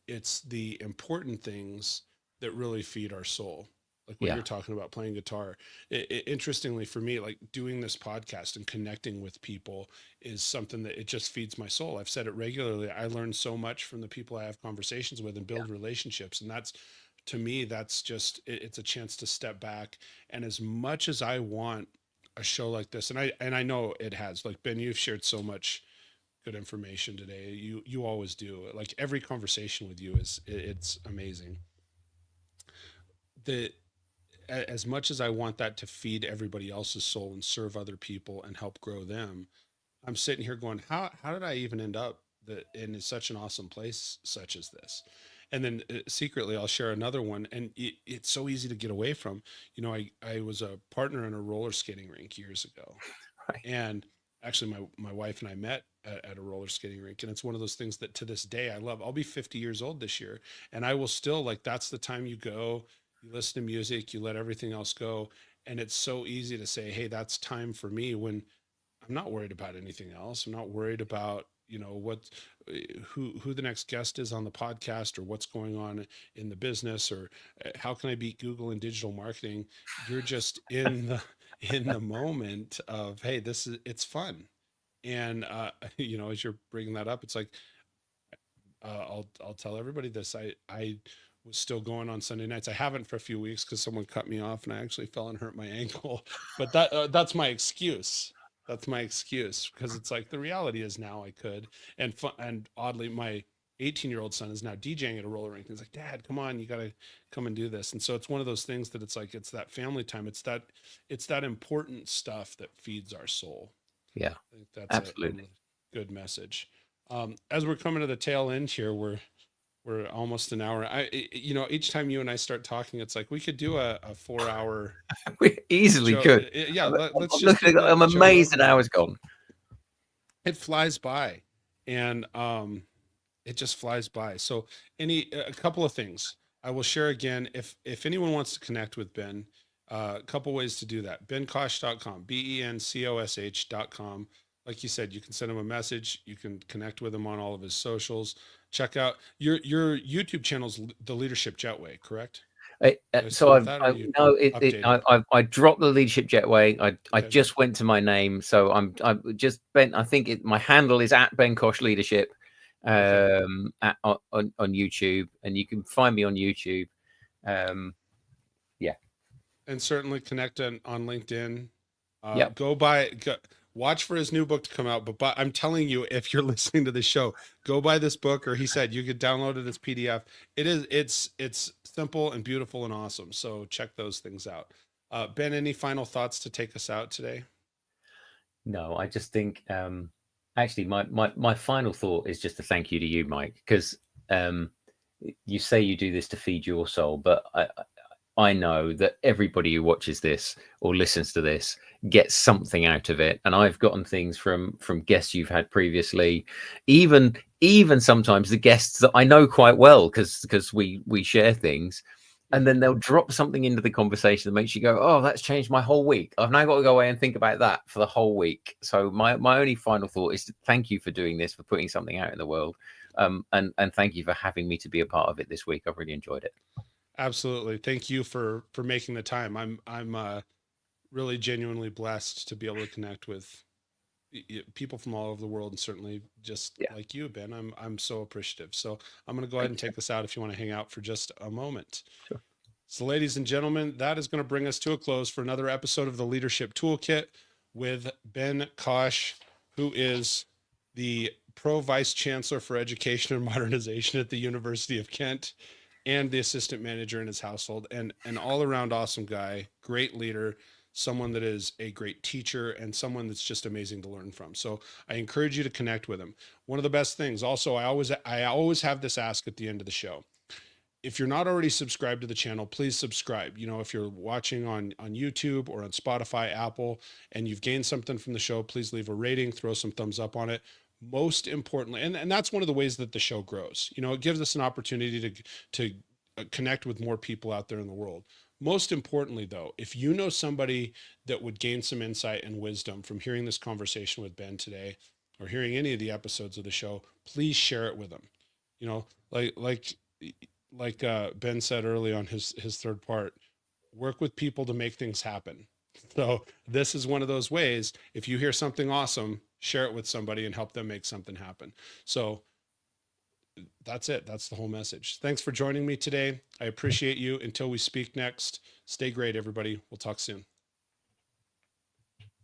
it's the important things that really feed our soul, like what Yeah. you're talking about, playing guitar. Interestingly for me, like doing this podcast and connecting with people is something that it just feeds my soul. I've said it regularly. I learn so much from the people I have conversations with and build relationships, and that's, to me, that's just it's a chance to step back. And as much as I want a show like this, and I know it has, like, Ben, you've shared so much good information today. You always do. Like, every conversation with you it's amazing. The As much as I want that to feed everybody else's soul and serve other people and help grow them, I'm sitting here going, how did I even end up in such an awesome place such as this? And then secretly, I'll share another one, and it's so easy to get away from. I was a partner in a roller skating rink years ago, Right. and actually, my wife and I met at a roller skating rink, and it's one of those things that to this day I love. I'll be 50 years old this year, and I will still, like, that's the time you go, you listen to music, you let everything else go, and it's so easy to say, hey, that's time for me, when I'm not worried about anything else. I'm not worried about, what, who the next guest is on the podcast, or what's going on in the business, or how can I beat Google in digital marketing. You're just in the moment of, hey, it's fun. And as you're bringing that up, it's like, I'll tell everybody this. I was still going on Sunday nights. I haven't for a few weeks because someone cut me off and I actually fell and hurt my ankle. But that's my excuse. That's my excuse, because it's like, the reality is now I could. And oddly, my 18-year-old son is now DJing at a roller rink. He's like, Dad, come on, you got to come and do this. And so it's one of those things that it's like, it's that family time. It's that important stuff that feeds our soul. Yeah. I think that's a Absolutely. good message. As we're coming to the tail end here, we're almost an hour. Each time you and I start talking, it's like we could do a 4 hour We easily Joe. could. Yeah, let's I'm, just do the I'm Joe amazed Rogan an thing. hour's gone. It flies by, and it just flies by. So, a couple of things I will share again. If anyone wants to connect with Ben, a couple ways to do that. bencosh.com, bencosh.com. Like you said, you can send him a message. You can connect with him on all of his socials. Check out your YouTube channel's The Leadership Jetway, correct? Did I So spoof that, or you updated? I dropped the Leadership Jetway. I Okay. just went to my name, so I'm just Ben. I think my handle is at Ben Cosh Leadership, Okay. on YouTube, and you can find me on YouTube. Yeah, And certainly connect on LinkedIn. yep. Watch for his new book to come out. But I'm telling you, if you're listening to the show, go buy this book. Or he said you could download it as PDF. It's simple and beautiful and awesome. So check those things out. Ben, any final thoughts to take us out today? No, I just think actually my final thought is just a thank you to you, Mike, because you say you do this to feed your soul, but I know that everybody who watches this or listens to this gets something out of it, and I've gotten things from guests you've had previously, even sometimes the guests that I know quite well, because we share things, and then they'll drop something into the conversation that makes you go, oh, that's changed my whole week. I've now got to go away and think about that for the whole week. So my only final thought is to thank you for doing this, for putting something out in the world, and thank you for having me to be a part of it this week. I've really enjoyed it. Absolutely. Thank you for making the time. I'm really genuinely blessed to be able to connect with people from all over the world, and certainly just Yeah, like you, Ben. I'm so appreciative. So I'm going to go ahead thank and you. take this out if you want to hang out for just a moment. Sure. So, ladies and gentlemen, that is going to bring us to a close for another episode of the Leadership Toolkit with Ben Cosh, who is the Pro Vice Chancellor for Education and Modernization at the University of Kent and the assistant manager in his household, and an all-around awesome guy, great leader, someone that is a great teacher, and someone that's just amazing to learn from. So I encourage you to connect with him. One of the best things also, I always have this ask at the end of the show. If you're not already subscribed to the channel, please subscribe. You know, if you're watching on YouTube or on Spotify, Apple, and you've gained something from the show, please leave a rating, throw some thumbs up on it. Most importantly, and that's one of the ways that the show grows. You know, it gives us an opportunity to connect with more people out there in the world. Most importantly, though, if you know somebody that would gain some insight and wisdom from hearing this conversation with Ben today, or hearing any of the episodes of the show, please share it with them. You know, like Ben said early on his third part, work with people to make things happen. So this is one of those ways. If you hear something awesome, share it with somebody and help them make something happen. So that's it. That's the whole message. Thanks for joining me today. I appreciate you. Until we speak next, stay great, everybody. We'll talk soon.